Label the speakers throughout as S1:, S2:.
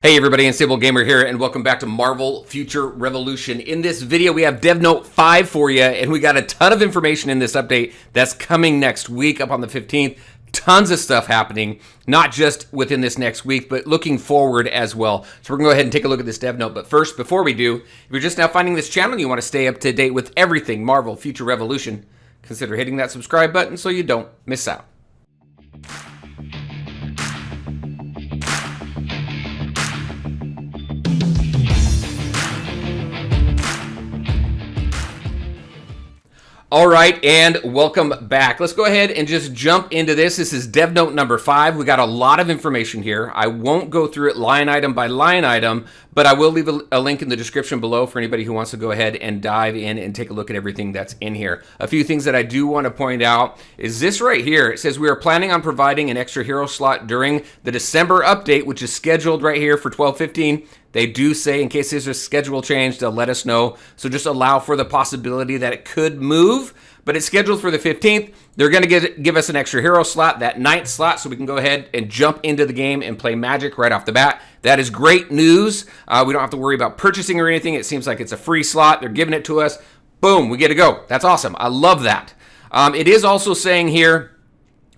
S1: Hey everybody, Unstable Gamer here, and welcome back to Marvel Future Revolution. In this video, we have Dev Note 5 for you, and we got a ton of information in this update that's coming next week up on the 15th. Tons of stuff happening, not just within this next week, but looking forward as well. So we're going to go ahead and take a look at this Dev Note. But first, before we do, if you're just now finding this channel and you want to stay up to date with everything Marvel Future Revolution, consider hitting that subscribe button so you don't miss out. All right, and welcome back. Let's go ahead and just jump into this. This is Dev Note number 5. We got a lot of information here. I won't go through it line item by line item, but I will leave a link in the description below for anybody who wants to go ahead and dive in and take a look at everything that's in here. A few things that I do want to point out is this right here. It says we are planning on providing an extra hero slot during the December update, which is scheduled right here for 12/15. They do say in case there's a schedule change, they'll let us know. So just allow for the possibility that it could move, but it's scheduled for the 15th. They're going to give us an extra hero slot, that 9th slot, so we can go ahead and jump into the game and play Magik right off the bat. That is great news. We don't have to worry about purchasing or anything. It seems like it's a free slot. They're giving it to us. Boom, we get to go. That's awesome. I love that. It is also saying here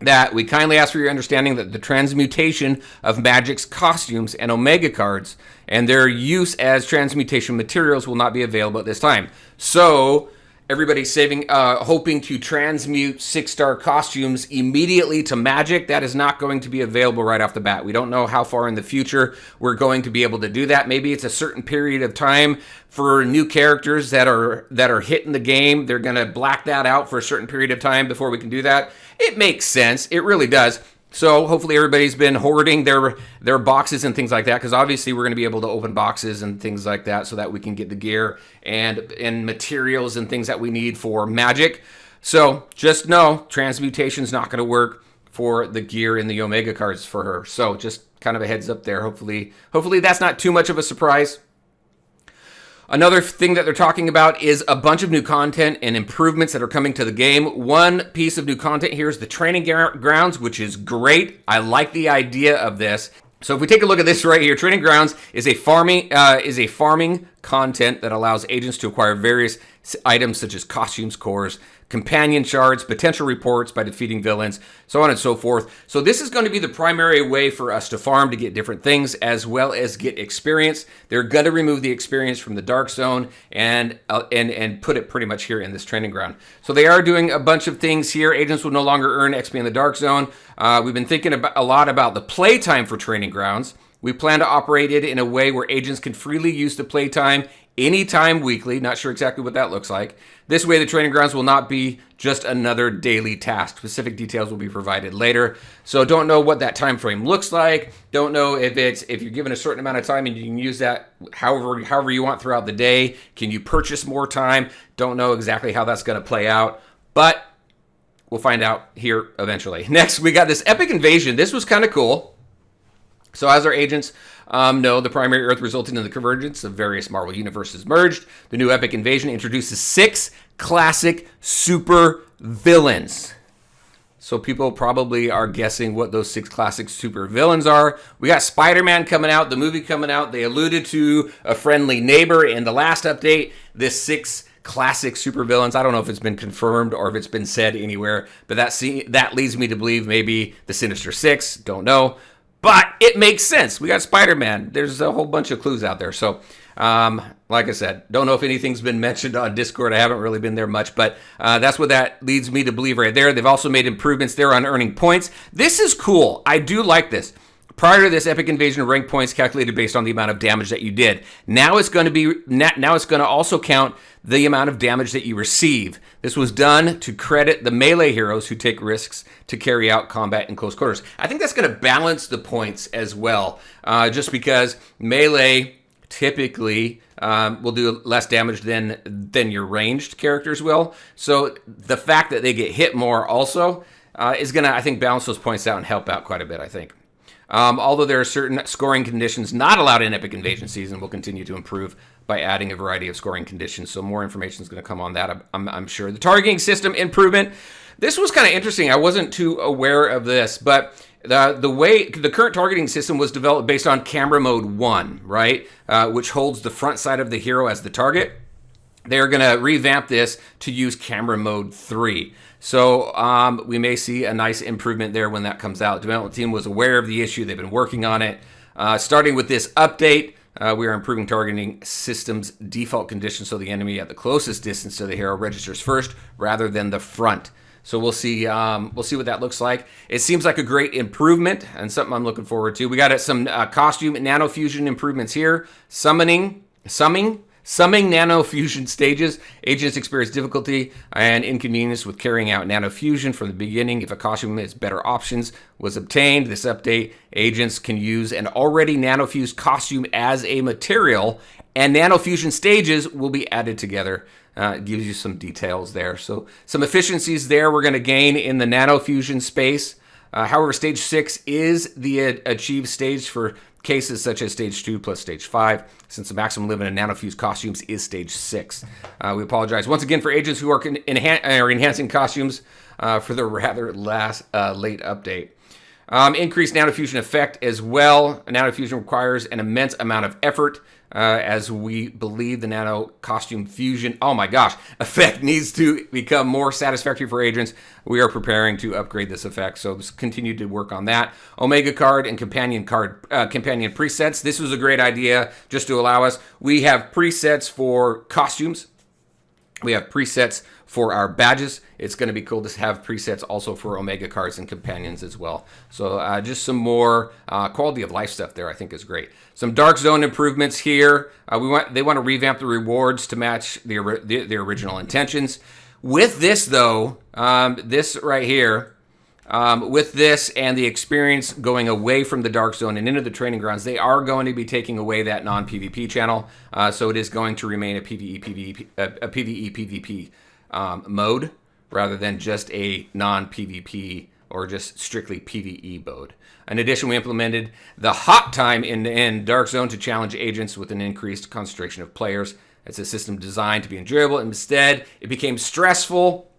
S1: that we kindly ask for your understanding that the transmutation of Magik's costumes and Omega cards and their use as transmutation materials will not be available at this time. So everybody's hoping to transmute 6-star costumes immediately to Magik. That is not going to be available right off the bat. We don't know how far in the future we're going to be able to do that. Maybe it's a certain period of time for new characters that are hitting the game. They're going to black that out for a certain period of time before we can do that. It makes sense. It really does. So hopefully everybody's been hoarding their boxes and things like that, because obviously we're going to be able to open boxes and things like that so that we can get the gear and materials and things that we need for Magik. So just know transmutation's not going to work for the gear and the Omega cards for her. So just kind of a heads up there. Hopefully that's not too much of a surprise. Another thing that they're talking about is a bunch of new content and improvements that are coming to the game. One piece of new content here is the training grounds, which is great. I like the idea of this. So if we take a look at this right here, training grounds is a farming content that allows agents to acquire various items such as costumes, cores, companion shards, potential reports by defeating villains, so on and so forth. So this is going to be the primary way for us to farm to get different things as well as get experience. They're going to remove the experience from the Dark Zone and put it pretty much here in this training ground. So they are doing a bunch of things here. Agents will no longer earn XP in the Dark Zone. We've been thinking a lot about the playtime for training grounds. We plan to operate it in a way where agents can freely use the playtime anytime weekly. Not sure exactly what that looks like. This way, the training grounds will not be just another daily task. Specific details will be provided later. So don't know what that time frame looks like. Don't know if you're given a certain amount of time and you can use that however you want throughout the day. Can you purchase more time? Don't know exactly how that's going to play out, but we'll find out here eventually. Next, we got this epic invasion. This was kind of cool. So as our agents know, the primary Earth resulting in the convergence of various Marvel universes merged. The new epic invasion introduces 6 classic super villains. So people probably are guessing what those 6 classic super villains are. We got Spider-Man coming out, the movie coming out. They alluded to a friendly neighbor in the last update. This 6 classic supervillains. I don't know if it's been confirmed or if it's been said anywhere, but that leads me to believe maybe the Sinister Six. Don't know. But it makes sense. We got Spider-Man. There's a whole bunch of clues out there. So, like I said, don't know if anything's been mentioned on Discord. I haven't really been there much, but that's what that leads me to believe right there. They've also made improvements there on earning points. This is cool. I do like this. Prior to this, Epic Invasion rank points calculated based on the amount of damage that you did. Now it's going to also count the amount of damage that you receive. This was done to credit the melee heroes who take risks to carry out combat in close quarters. I think that's going to balance the points as well, just because melee typically will do less damage than your ranged characters will. So the fact that they get hit more also is going to, I think, balance those points out and help out quite a bit, I think. Although there are certain scoring conditions not allowed in Epic Invasion Season, will continue to improve by adding a variety of scoring conditions. So more information is going to come on that, I'm sure. The targeting system improvement. This was kind of interesting. I wasn't too aware of this, but The current targeting system was developed based on camera mode 1, right? Which holds the front side of the hero as the target. They're going to revamp this to use camera mode 3. So we may see a nice improvement there when that comes out. The development team was aware of the issue. They've been working on it. Starting with this update, we are improving targeting system's default conditions so the enemy at the closest distance to the hero registers first rather than the front. So we'll see what that looks like. It seems like a great improvement and something I'm looking forward to. We got some costume nanofusion improvements here. Summoning nanofusion stages. Agents experience difficulty and inconvenience with carrying out nanofusion from the beginning. If a costume with better options was obtained, this update, agents can use an already nanofused costume as a material, and nanofusion stages will be added together. It gives you some details there. So some efficiencies there we're going to gain in the nanofusion space. However, stage 6 is the achieved stage for cases such as stage 2 plus stage 5, since the maximum limit of nanofused costumes is stage 6. We apologize once again for agents who are enhancing costumes for the rather late update. Increased nanofusion effect as well. Nanofusion requires an immense amount of effort, as we believe the nano costume fusion, effect needs to become more satisfactory for agents. We are preparing to upgrade this effect, so let's continue to work on that. Omega card and companion presets. This was a great idea just to allow us. We have presets for costumes. We have presets for our badges. It's going to be cool to have presets also for Omega cards and companions as well. So just some more quality of life stuff there I think is great. Some Dark Zone improvements here. They want to revamp the rewards to match the original intentions. With this though, this right here, with this and the experience going away from the Dark Zone and into the training grounds, they are going to be taking away that non-PvP channel. So it is going to remain a PvE PvP mode rather than just a non-PvP or just strictly PvE mode. In addition, we implemented the hot time in Dark Zone to challenge agents with an increased concentration of players. It's a system designed to be enjoyable. Instead, it became stressful.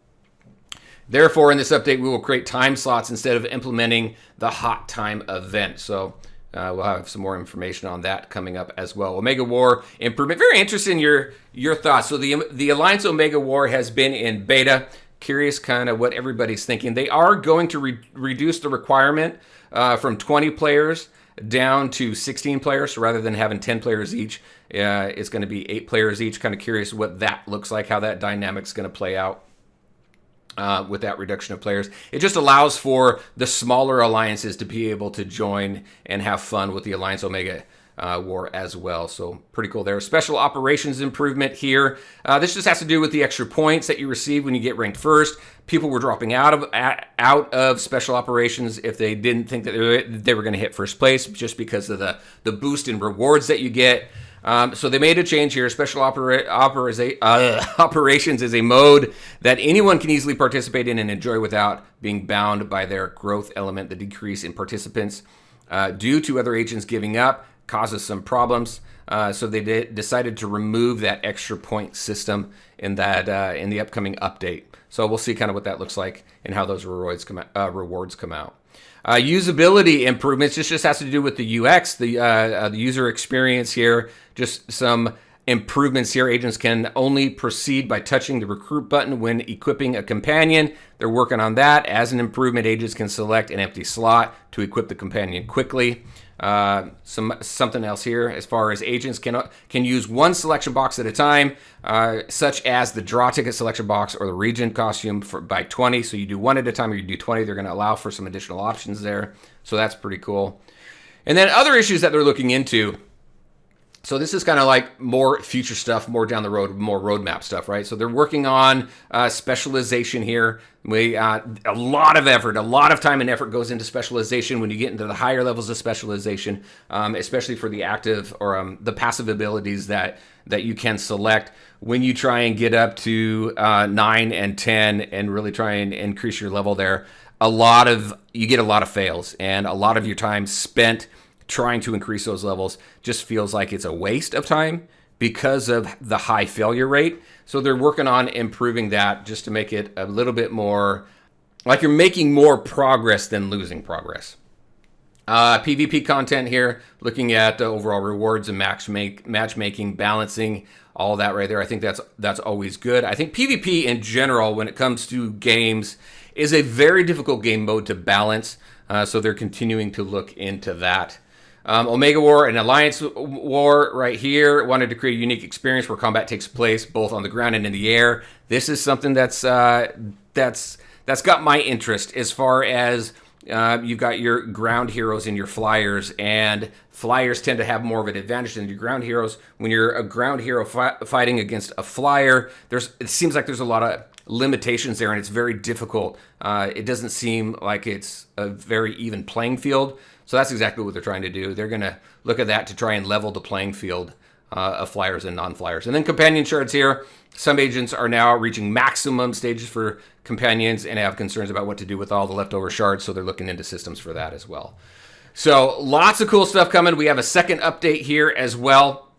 S1: Therefore, in this update, we will create time slots instead of implementing the hot time event. So we'll have some more information on that coming up as well. Omega War improvement. Very interested in your thoughts. So the Alliance Omega War has been in beta. Curious kind of what everybody's thinking. They are going to reduce the requirement from 20 players down to 16 players. So rather than having 10 players each, it's going to be 8 players each. Kind of curious what that looks like, how that dynamic's going to play out. With that reduction of players. It just allows for the smaller alliances to be able to join and have fun with the Alliance Omega War as well. So pretty cool there. Special operations improvement here. This just has to do with the extra points that you receive when you get ranked first. People were dropping out of special operations if they didn't think that they were going to hit first place just because of the boost in rewards that you get. So they made a change here. Special operations is a mode that anyone can easily participate in and enjoy without being bound by their growth element. The decrease in participants due to other agents giving up causes some problems. So they decided to remove that extra point system in the upcoming update. So we'll see kind of what that looks like and how those rewards come out. Usability improvements. This just has to do with the UX, the user experience here. Just some improvements here. Agents can only proceed by touching the recruit button when equipping a companion. They're working on that. As an improvement, agents can select an empty slot to equip the companion quickly. Something else here as far as agents can use one selection box at a time, such as the draw ticket selection box or the Regent costume by 20. So you do one at a time or you do 20. They're going to allow for some additional options there. So that's pretty cool. And then other issues that they're looking into. So this is kind of like more future stuff, more down the road, more roadmap stuff, right? So they're working on specialization here. A lot of effort, a lot of time and effort goes into specialization when you get into the higher levels of specialization, especially for the active or the passive abilities that you can select. When you try and get up to 9 and 10 and really try and increase your level there, you get a lot of fails and a lot of your time spent trying to increase those levels just feels like it's a waste of time because of the high failure rate. So they're working on improving that just to make it a little bit more like you're making more progress than losing progress. PvP content here, looking at overall rewards and matchmaking, balancing, all that right there. I think that's always good. I think PvP in general, when it comes to games, is a very difficult game mode to balance. So they're continuing to look into that. Omega War and Alliance War right here wanted to create a unique experience where combat takes place both on the ground and in the air. This is something that's got my interest as far as you've got your ground heroes and your flyers, and flyers tend to have more of an advantage than your ground heroes. When you're a ground hero fighting against a flyer, it seems like there's a lot of limitations there, and it's very difficult. It doesn't seem like it's a very even playing field. So that's exactly what they're trying to do. They're going to look at that to try and level the playing field of flyers and non-flyers. And then companion shards here. Some agents are now reaching maximum stages for companions and have concerns about what to do with all the leftover shards, so they're looking into systems for that as well. So lots of cool stuff coming. We have a second update here as well.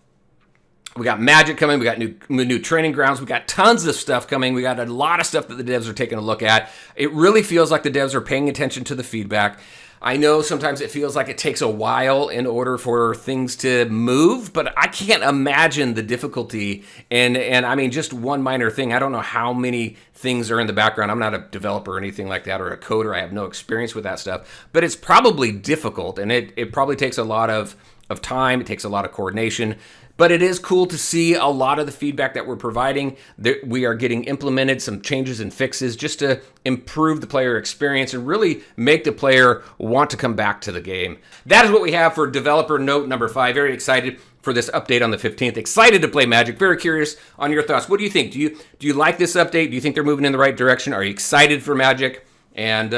S1: We got Magik coming. We got new training grounds. We got tons of stuff coming. We got a lot of stuff that the devs are taking a look at. It really feels like the devs are paying attention to the feedback. I know sometimes it feels like it takes a while in order for things to move, but I can't imagine the difficulty. And I mean, just one minor thing. I don't know how many things are in the background. I'm not a developer or anything like that, or a coder. I have no experience with that stuff. But it's probably difficult, and it probably takes a lot of time. It takes a lot of coordination. But it is cool to see a lot of the feedback that we're providing. We are getting implemented some changes and fixes just to improve the player experience and really make the player want to come back to the game. That is what we have for developer note number 5. Very excited for this update on the 15th. Excited to play Magik. Very curious on your thoughts. What do you think? Do you like this update? Do you think they're moving in the right direction? Are you excited for Magik? And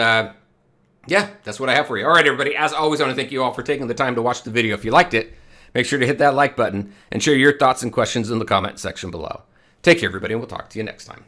S1: yeah, that's what I have for you. All right, everybody. As always, I want to thank you all for taking the time to watch the video. If you liked it, make sure to hit that like button and share your thoughts and questions in the comment section below. Take care, everybody, and we'll talk to you next time.